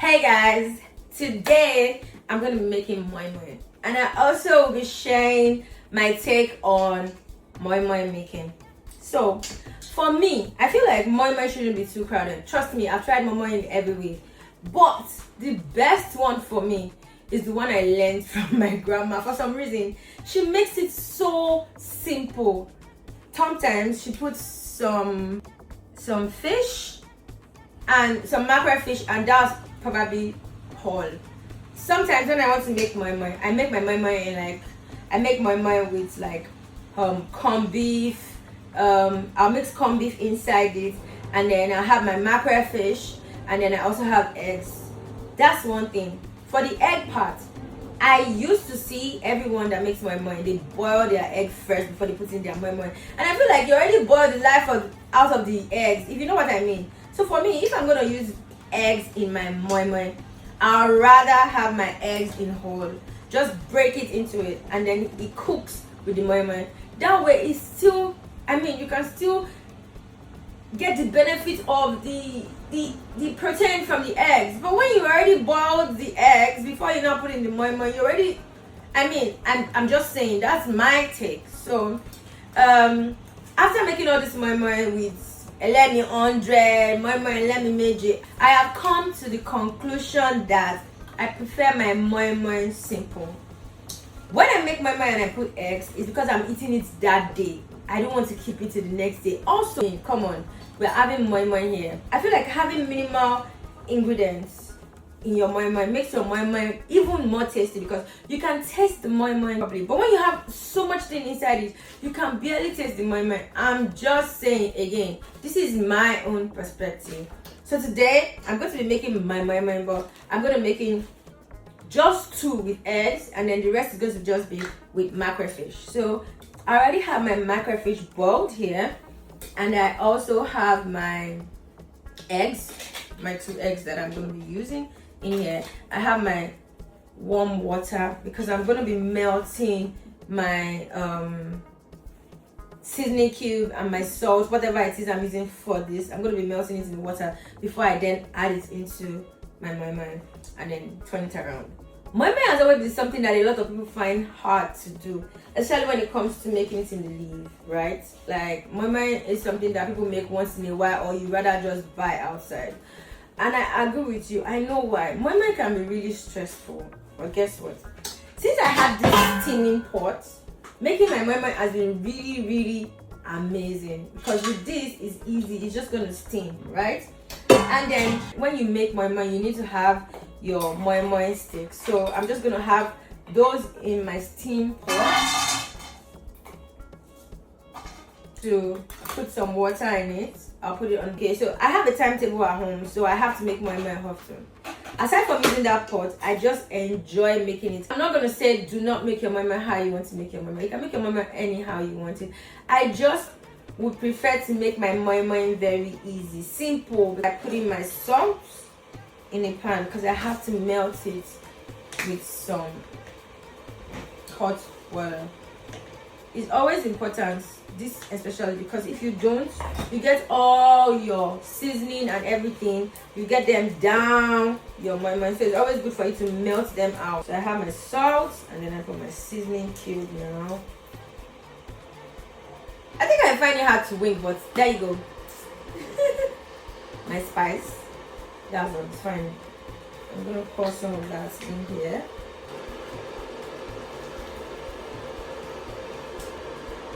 Hey guys, today I'm going to be making moi moi, and I also will be sharing my take on moi moi making. So for me, I feel like moi moi shouldn't be too crowded. Trust me, I've tried moi moi in every way, but the best one for me is the one I learned from my grandma. For some reason, she makes it so simple. Sometimes she puts some fish and some mackerel fish, and that's probably all. Sometimes when I want to make moi moi, I make my moi moi in I make moi moi with corned beef. I'll mix corned beef inside it, and then I'll have my mackerel fish, and then I also have eggs. That's one thing. For the egg part, I used to see everyone that makes moi moi, they boil their egg first before they put in their moi moi, and I feel like you already boiled the life out of the eggs, if you know what I mean. So for me, if I'm gonna use eggs in my moi moi, I'd rather have my eggs in whole. Just break it into it, and then it cooks with the moi moi. That way, it's still, you can still get the benefit of the protein from the eggs. But when you already boiled the eggs before you now put in the moi moi, you already, I'm just saying, that's my take. So after making all this moi moi with let me 100 moi moi let me meji, I have come to the conclusion that I prefer my moi moi simple. When I make moi moi and I put eggs, it's because I'm eating it that day. I don't want to keep it to the next day. Also, come on, we're having moi moi here. I feel like having minimal ingredients in your moi moi makes your moi moi even more tasty, because you can taste the moi moi properly. But when you have so much thing inside it, you can barely taste the moi moi. I'm just saying again, this is my own perspective. So today I'm going to be making my moi moi, but I'm going to be making just 2 with eggs, and then the rest is going to just be with mackerel fish. So I already have my mackerel fish boiled here, and I also have my eggs, my 2 eggs that I'm going to be using in here. I have my warm water because I'm going to be melting my seasoning cube and my salt, whatever it is I'm using for this. I'm going to be melting it in the water before I then add it into my moi moi and then turn it around. Moi moi has always been something that a lot of people find hard to do, especially when it comes to making it in the leaf, right? Like moi moi is something that people make once in a while, or you rather just buy outside. And I agree with you. I know why. Moi moi can be really stressful. But guess what? Since I had this steaming pot, making my moi moi has been really, really amazing. Because with this, it's easy. It's just going to steam, right? And then when you make moi moi, you need to have your moi moi sticks. So I'm just going to have those in my steam pot to put some water in it. I'll put it on. Okay, so I have a timetable at home, so I have to make moi moi often. Aside from using that pot, I just enjoy making it. I'm not gonna say do not make your moi moi how you want to make your moi moi. You can make your moi moi anyhow you want it. I just would prefer to make my moi moi very easy, simple. I put in my salt in a pan because I have to melt it with some hot water. It's always important, this especially, because if you don't, you get all your seasoning and everything, you get them down your moi moi. So it's always good for you to melt them out. So I have my salt, and then I put my seasoning cube now. I think I find it hard to wing, but there you go. My spice, that's what's fine. I'm gonna pour some of that in here.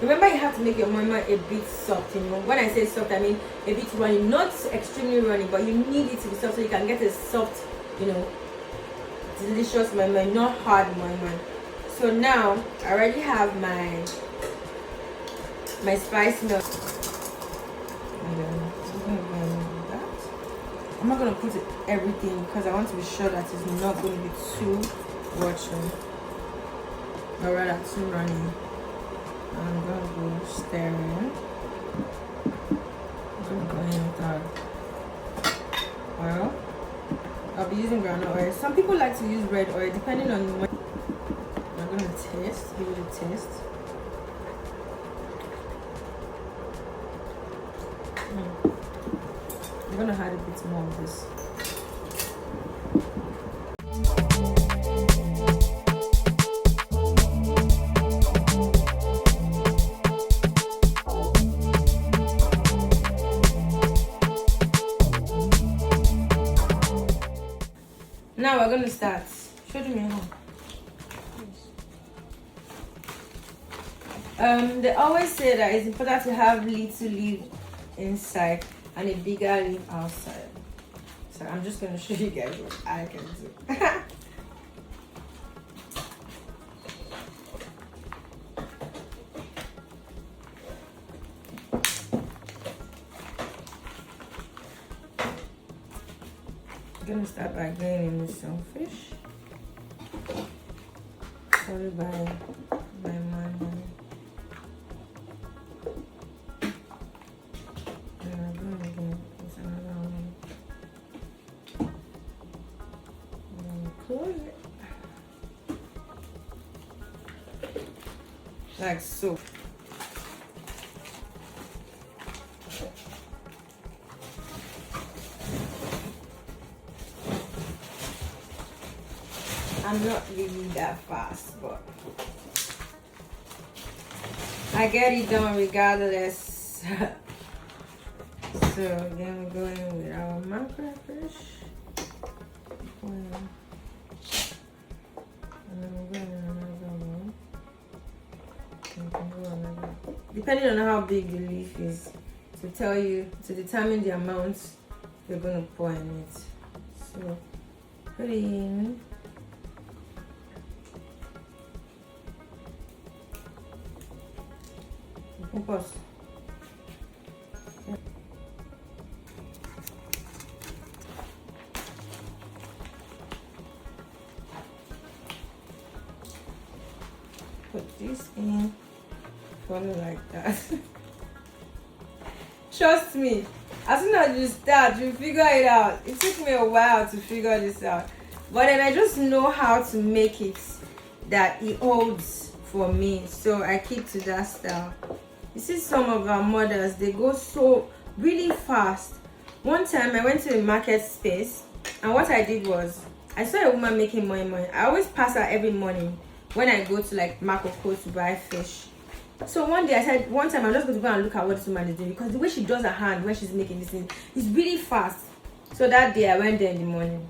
Remember, you have to make your moi moi a bit soft. When I say soft, I mean a bit runny, not extremely runny, but you need it to be soft so you can get a soft, delicious moi moi, not hard moi moi. So now I already have my spice milk. I'm not gonna put everything because I want to be sure that it's not going to be too watery, or rather too runny. I'm gonna go stirring. I'm gonna go in with our oil. I'll be using groundnut oil. Some people like to use red oil, depending on what. I'm gonna taste, give it a taste. I'm gonna add a bit more of this. Now we're gonna start. Show me how. They always say that it's important to have little leaf inside and a bigger leaf outside. So I'm just gonna show you guys what I can do. I'm gonna start by getting in the shellfish, followed by my moi-moi. And I'm going again with another one. And then close it. Like so. I'm not really that fast, but I get it done regardless. So then we go in with our macrofish. And then we're going in another one. And can go another. Depending on how big the leaf is, to determine the amount you're going to pour in it. So put it in. Focus. Put this in, follow like that. Trust me, as soon as you start, you figure it out. It took me a while to figure this out, but then I just know how to make it that it holds for me, so I keep to that style. You see some of our mothers, they go so really fast. One time I went to a market space and what I did was I saw a woman making moi-moi. I always pass her every morning when I go to like Marco to buy fish. So one day I said, one time I'm just going to go and look at what this woman is doing, because the way she does her hand when she's making this thing is really fast. So that day I went there in the morning.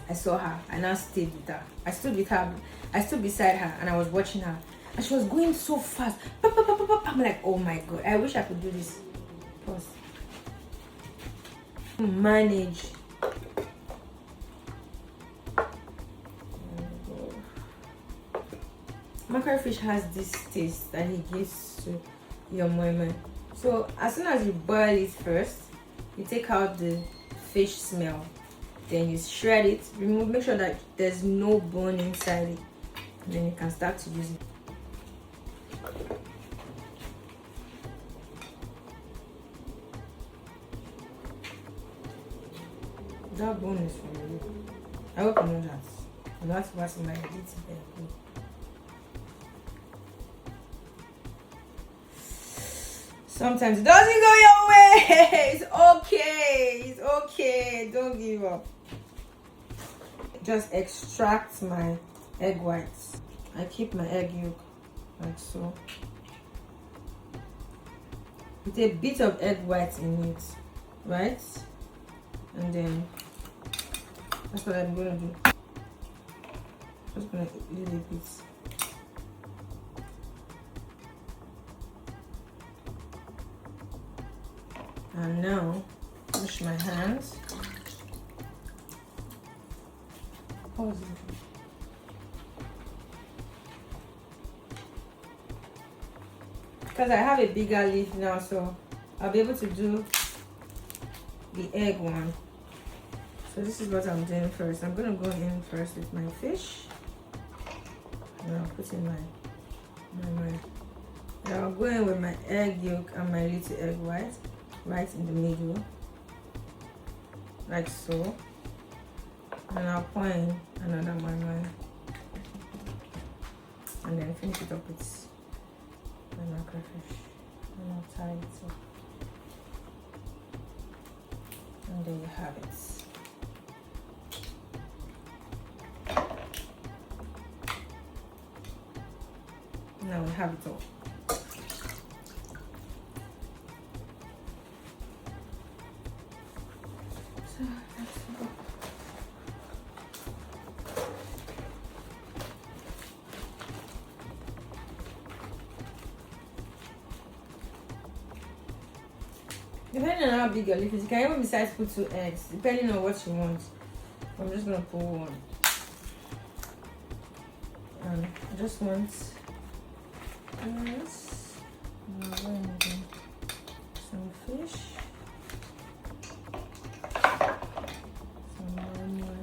I saw her. I now stayed with her. I stood beside her and I was watching her. And she was going so fast. I'm like, oh my god, I wish I could do this. Pause. Manage. Mackerel has this taste that he gives to your moi-moi. So as soon as you boil it first, you take out the fish smell. Then you shred it, make sure that there's no bone inside it. And then you can start to use it. That bone is for you. I hope you know that. And that's what's in my teeth. Sometimes it doesn't go your way. It's okay. It's okay. Don't give up. Just extract my egg whites. I keep my egg yolk like so. With a bit of egg white in it, right? And then that's what I'm gonna do. Just gonna eat a little bit. And now wash my hands. Pause it. Because I have a bigger leaf now, so I'll be able to do the egg one. So this is what I'm doing first. I'm gonna go in first with my fish. And I'll put in my and I'll go in with my egg yolk and my little egg white right in the middle, like so. And I'll pour in another moi-moi and then finish it up with my mackerfish. And I'll tie it up. And there you have it. have it all. So let's go. Depending on how big your leaf is, you can even besides put 2 eggs, depending on what you want. I'm just gonna put 1. And I just want this. Some fish. Some moi-moi.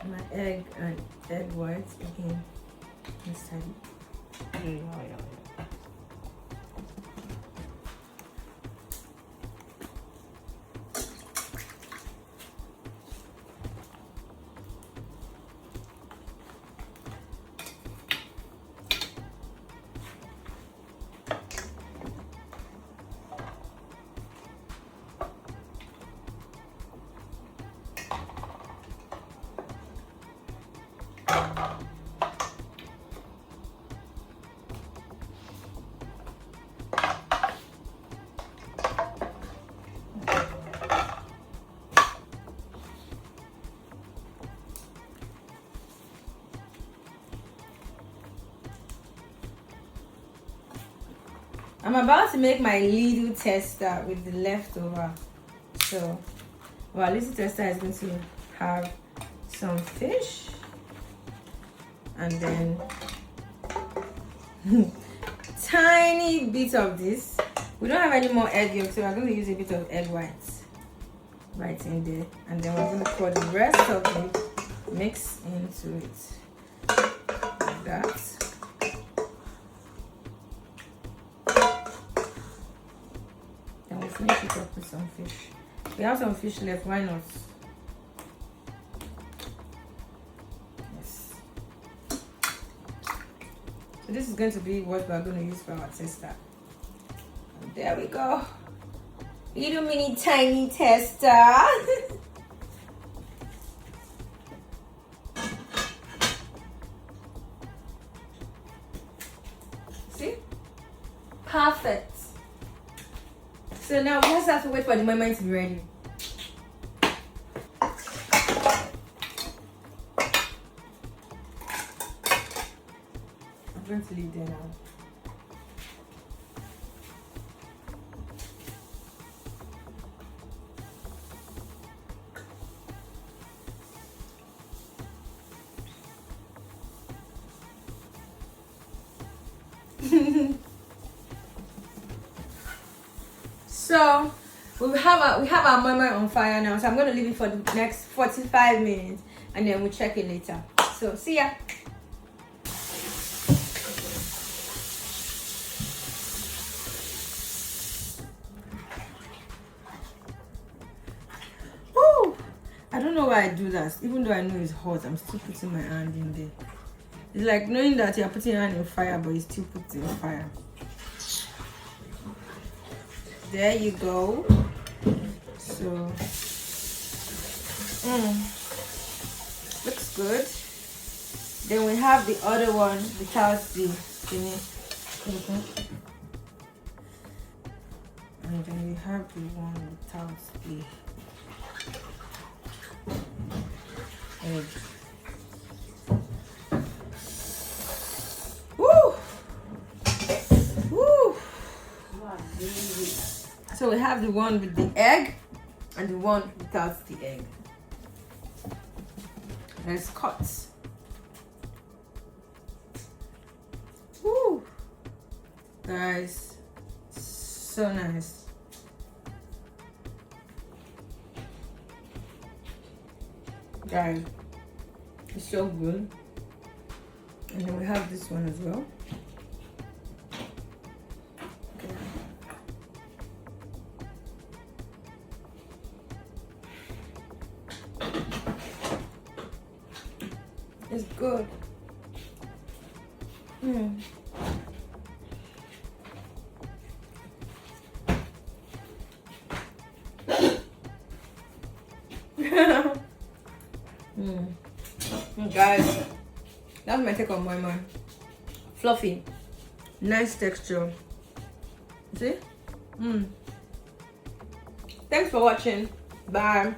My egg and egg whites again inside. Yeah. I'm about to make my little tester with the leftover. So our little tester is going to have some fish and then tiny bit of this. We don't have any more egg yolk, so we're going to use a bit of egg whites right in there, and then we're going to pour the rest of the mix into it like that. Finish it up with some fish. We have some fish left, why not? Yes. So this is going to be what we're going to use for our tester. And there we go. Little mini tiny tester. See? Perfect. So now we just have to wait for the moi-moi to be ready. I'm going to leave there now. So we have our moi-moi on fire now. So I'm going to leave it for the next 45 minutes and then we'll check it later. So see ya. Woo! I don't know why I do that. Even though I know it's hot, I'm still putting my hand in there. It's like knowing that you're putting your hand in fire, but you still put it in fire. There you go. So looks good. Then we have the other one without the thingy. And then we have the one without the egg. Woo! Woo! So we have the one with the egg and the one without the egg. Let's cut. Woo! Guys, so nice. Guys, it's so good. And then we have this one as well. It's good. Guys, That's my take on moi moi. Fluffy, nice texture. See? Thanks for watching. Bye.